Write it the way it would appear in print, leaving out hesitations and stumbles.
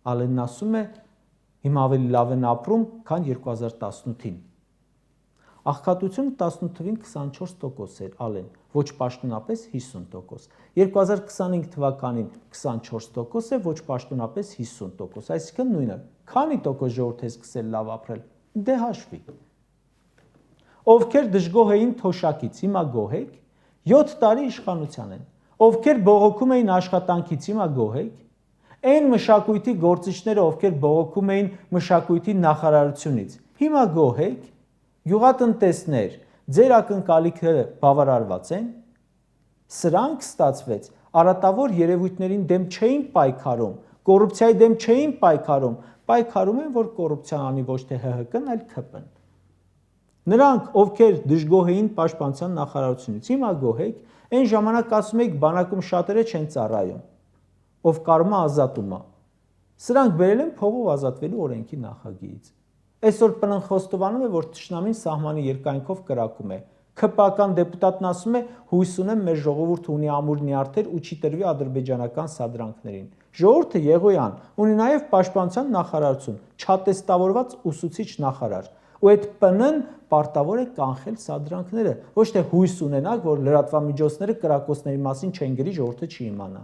Ալենն ասում է հիմա ավելի լավ են ապրում, քան 2018-ին։ Աղքատությունը 18 թվին 24% էր, Ալեն, ոչ պաշտոնապես 50%։ 2025 թվականին 24% է, ոչ պաշտոնապես 50%, այսինքն նույնը։ Քանի տոկոս ժողովուրդ է սկսել լավ ապրել։ Դե հաշվի։ Ովքեր դժգոհ էին թոշակից, հիմա գոհ եք, 7 տարի իշխանության են։ Ովքեր բողոքում էին աշխատանքից, հիմա գոհ եք։ Այն մշակույթի գործիչները, ովքեր բողոքում էին մշակույթի նախարարությունից, հիմա գոհ եք։ Գյուղատնտեսներ, ձեր ակնկալիքները բավարարված են։ Սրանք ստացվեց արատավոր երևույթներին դեմ չէին պայքարում, կոռուպցիայի դեմ չէին պայքարում, պայքարում են, որ կոռուպցիան անի ոչ թե ՀՀԿ-ն, այլ ՔՊ-ն։ Նրանք, ովքեր դժգոհ էին պաշտպանության նախարարությունից, հիմա գոհ եք, այն ժամանակ ասում եք բանակում շատերը չեն ծառայում, ով կարում է ազատում է։ Սրանք բերել են փողով ազատվելու օրենքի նախագիծից։ Այսօր ՊՆ խոստովանում է, որ թշնամին սահմանի երկայնքով կրակում է։ ՔՊ-ական դեպուտատն ասում է, հույս ունեմ մեր ժողովուրդը ունի ամուր նյարդեր ու չի տրվի ադրբեջանական սադրանքներին։ Ժողովուրդը Եղոյան ունի նաև պաշտպանության նախարարություն, չատեստավորված ուսուցիչ նախարար։ Ու այդ ՊՆ-ն պարտավոր է կանխել սադրանքները, ոչ թե հույս ունենալ, որ լրատվամիջոցները կրակոցների մասին չեն գրի, ժողովուրդը չի իմանա։